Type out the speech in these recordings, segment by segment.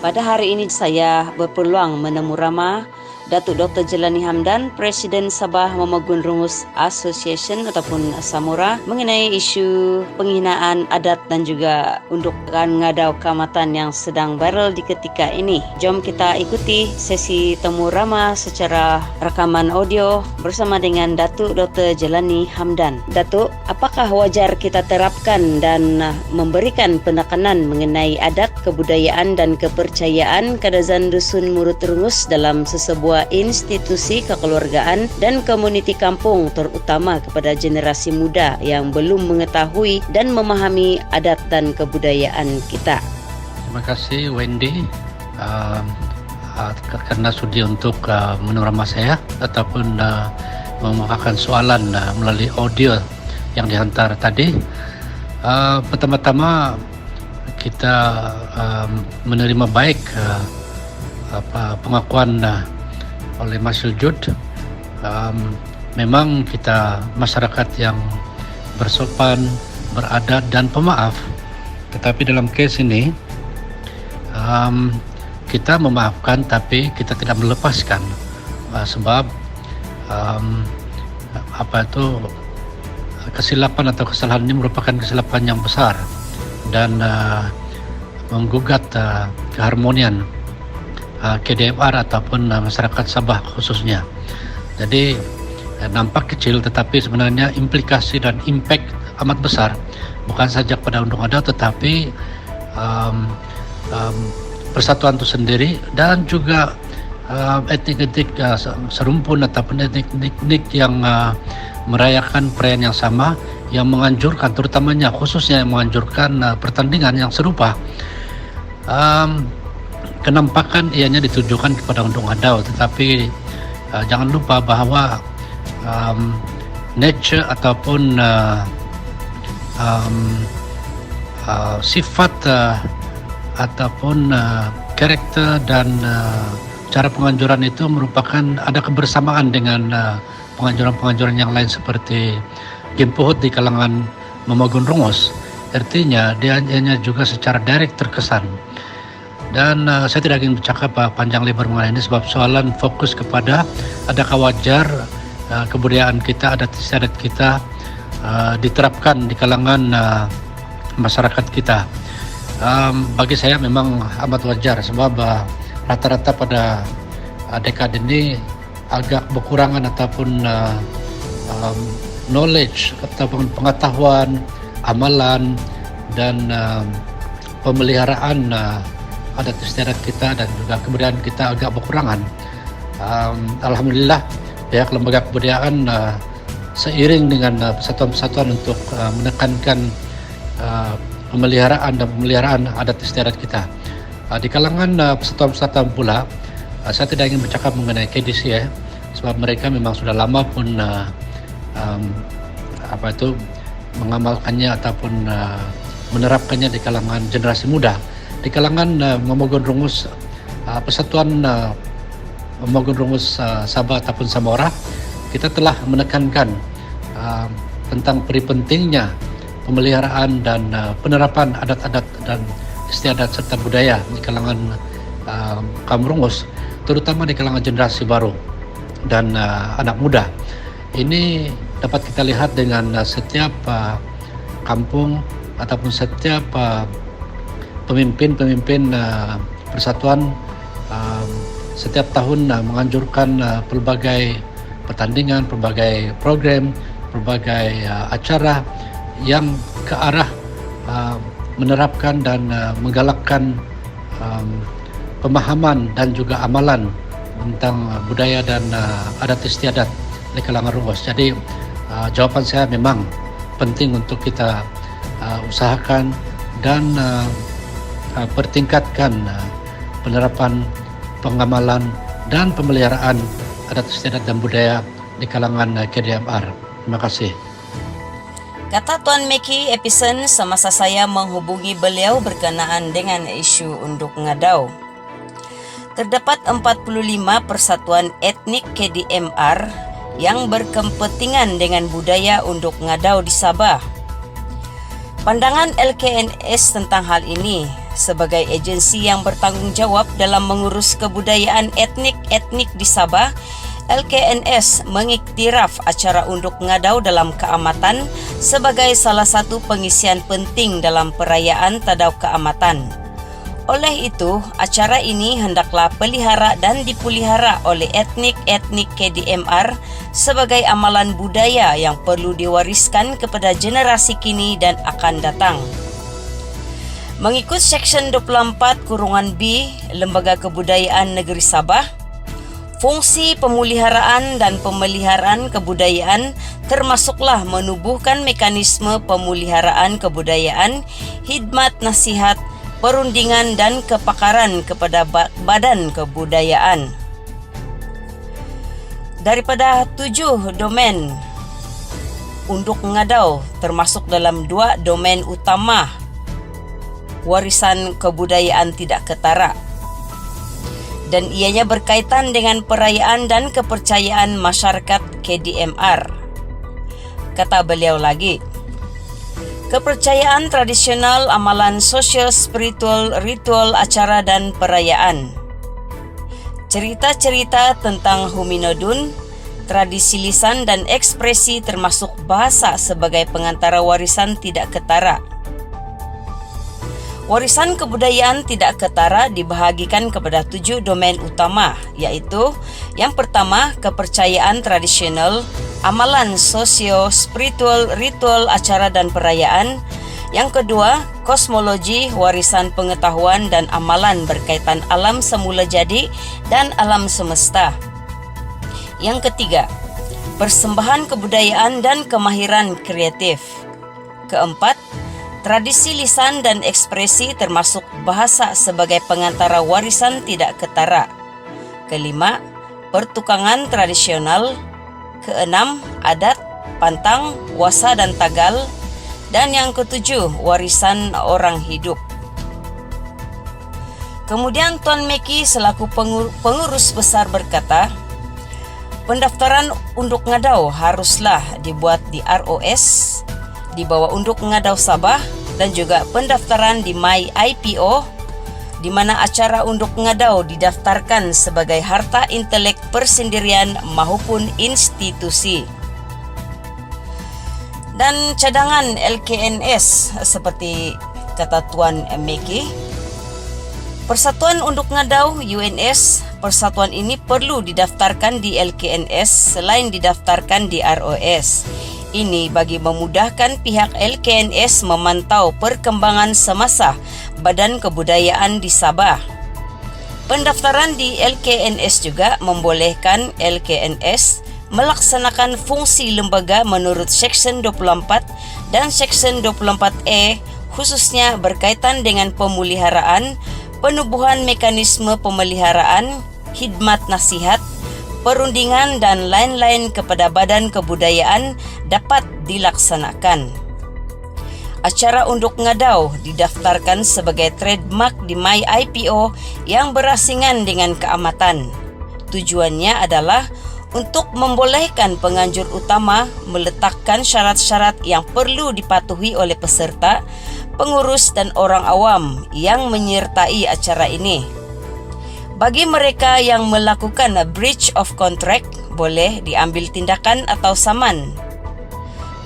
Pada hari ini saya berpeluang menemu Rama Datuk Dr. Jelani Hamdan, Presiden Sabah Mamagun Rungus Association ataupun Samura, mengenai isu penghinaan adat dan juga undukan ngadau keamatan yang sedang viral di ketika ini. Jom kita ikuti sesi temu Rama secara rakaman audio bersama dengan Datuk Dr. Jelani Hamdan. Datuk, apakah wajar kita terapkan dan memberikan penekanan mengenai adat, kebudayaan dan kepercayaan Kadazan Dusun Murut Rungus dalam sesebuah institusi kekeluargaan dan komuniti kampung, terutama kepada generasi muda yang belum mengetahui dan memahami adat dan kebudayaan kita? Terima kasih Wendy karena sudi untuk menerima saya ataupun memaparkan soalan melalui audio yang dihantar tadi. Pertama-tama kita menerima baik pengakuan oleh Mas Syuljud. Memang kita masyarakat yang bersopan, beradat dan pemaaf. Tetapi dalam kes ini kita memaafkan tapi kita tidak melepaskan, sebab kesilapan atau kesalahan ini merupakan kesilapan yang besar dan menggugat keharmonian KDMR ataupun masyarakat Sabah khususnya. Jadi nampak kecil tetapi sebenarnya implikasi dan impact amat besar, bukan saja pada undang adat tetapi persatuan itu sendiri dan juga etnik-etnik serumpun ataupun etnik yang merayakan perayaan yang sama, yang menganjurkan, terutamanya khususnya yang menganjurkan pertandingan yang serupa. Kenampakan ianya ditujukan kepada undang adau, tetapi jangan lupa bahwa nature ataupun sifat ataupun karakter dan cara penganjuran itu merupakan ada kebersamaan dengan penganjuran-penganjuran yang lain seperti Gimpuhut di kalangan Mamagun Rungus. Artinya dia hanya juga secara direct terkesan. Dan saya tidak ingin bercakap panjang lebar mengenai ini sebab soalan fokus kepada adakah wajar kebudayaan kita, adat istiadat kita diterapkan di kalangan masyarakat kita. Bagi saya memang amat wajar sebab rata-rata pada dekade ini agak berkurangan ataupun knowledge ataupun pengetahuan, amalan dan pemeliharaan adat istiadat kita dan juga kebudayaan kita agak berkurangan. Alhamdulillah pihak lembaga kebudayaan seiring dengan persatuan-persatuan untuk menekankan pemeliharaan adat istiadat kita. Di kalangan persatuan-persatuan pula, saya tidak ingin bercakap mengenai KDC sebab mereka memang sudah lama pun mengamalkannya ataupun menerapkannya di kalangan generasi muda. Di kalangan Mamagun Rungus, Persatuan Mamagun Rungus Sabah ataupun Samora, kita telah menekankan tentang pentingnya pemeliharaan dan penerapan adat-adat dan istiadat serta budaya di kalangan kaum Rungus, terutama di kalangan generasi baru dan anak muda. Ini dapat kita lihat dengan setiap kampung ataupun setiap pemimpin persatuan setiap tahun menganjurkan pelbagai pertandingan, pelbagai program, pelbagai acara yang ke arah menerapkan dan menggalakkan pemahaman dan juga amalan tentang budaya dan adat istiadat di kalangan Rungus. Jadi jawaban saya memang penting untuk kita usahakan dan pertingkatkan penerapan, pengamalan dan pemeliharaan adat istiadat dan budaya di kalangan KDMR. Terima kasih. Kata Tuan Meki Epison semasa saya menghubungi beliau berkenaan dengan isu unduk ngadau. Terdapat 45 persatuan etnik KDMR yang berkepentingan dengan budaya unduk ngadau di Sabah. Pandangan LKNS tentang hal ini sebagai agensi yang bertanggung jawab dalam mengurus kebudayaan etnik-etnik di Sabah, LKNS mengiktiraf acara Unduk Ngadau dalam keamatan sebagai salah satu pengisian penting dalam perayaan Tadau Keamatan. Oleh itu, acara ini hendaklah pelihara dan dipelihara oleh etnik-etnik KDMR sebagai amalan budaya yang perlu diwariskan kepada generasi kini dan akan datang. Mengikut Seksyen 24(B) Lembaga Kebudayaan Negeri Sabah, fungsi pemeliharaan dan pemeliharaan kebudayaan termasuklah menubuhkan mekanisme pemeliharaan kebudayaan, khidmat nasihat, perundingan dan kepakaran kepada badan kebudayaan. Daripada 7 domain Unduk Ngadau termasuk dalam 2 domain utama warisan kebudayaan tidak ketara, dan ianya berkaitan dengan perayaan dan kepercayaan masyarakat KDMR. Kata beliau lagi, kepercayaan tradisional, amalan sosial, spiritual, ritual, acara dan perayaan. Cerita-cerita tentang Huminodun, tradisi lisan dan ekspresi termasuk bahasa sebagai pengantara warisan tidak ketara. Warisan kebudayaan tidak ketara dibahagikan kepada 7 domain utama, yaitu yang pertama, kepercayaan tradisional, amalan sosio, spiritual, ritual, acara dan perayaan. Yang kedua, kosmologi, warisan pengetahuan dan amalan berkaitan alam semula jadi dan alam semesta. Yang ketiga, persembahan kebudayaan dan kemahiran kreatif. Keempat, tradisi lisan dan ekspresi termasuk bahasa sebagai pengantara warisan tidak ketara. Kelima, pertukangan tradisional. Keenam, adat, pantang, wasa dan tagal. Dan yang ketujuh, warisan orang hidup. Kemudian Tuan Meki selaku pengurus besar berkata, pendaftaran Unduk Ngadau haruslah dibuat di ROS, di bawah Unduk Ngadau Sabah, dan juga pendaftaran di My IPO, di mana acara Unduk Ngadau didaftarkan sebagai harta intelek persendirian maupun institusi. Dan cadangan LKNS seperti kata Tuan Meki, Persatuan Unduk Ngadau UNS, persatuan ini perlu didaftarkan di LKNS selain didaftarkan di ROS. Ini bagi memudahkan pihak LKNS memantau perkembangan semasa Badan Kebudayaan di Sabah. Pendaftaran di LKNS juga membolehkan LKNS melaksanakan fungsi lembaga menurut Seksyen 24 dan Seksyen 24E, khususnya berkaitan dengan pemeliharaan, penubuhan mekanisme pemeliharaan, khidmat nasihat, perundingan dan lain-lain kepada badan kebudayaan dapat dilaksanakan. Acara Unduk Ngadau didaftarkan sebagai trademark di My IPO yang berasingan dengan keamatan. Tujuannya adalah untuk membolehkan penganjur utama meletakkan syarat-syarat yang perlu dipatuhi oleh peserta, pengurus dan orang awam yang menyertai acara ini. Bagi mereka yang melakukan breach of contract, boleh diambil tindakan atau saman.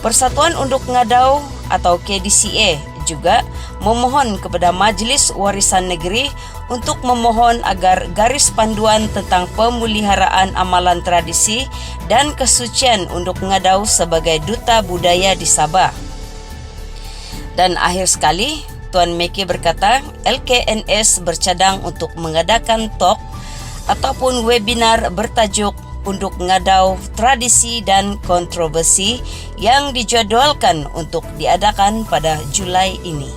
Persatuan Unduk Ngadau atau KDCA juga memohon kepada Majlis Warisan Negeri untuk memohon agar garis panduan tentang pemeliharaan amalan tradisi dan kesucian Unduk Ngadau sebagai duta budaya di Sabah. Dan akhir sekali, Tuan Meki berkata, LKNS bercadang untuk mengadakan talk ataupun webinar bertajuk Unduk Ngadau, Tradisi dan Kontroversi yang dijadualkan untuk diadakan pada Julai ini.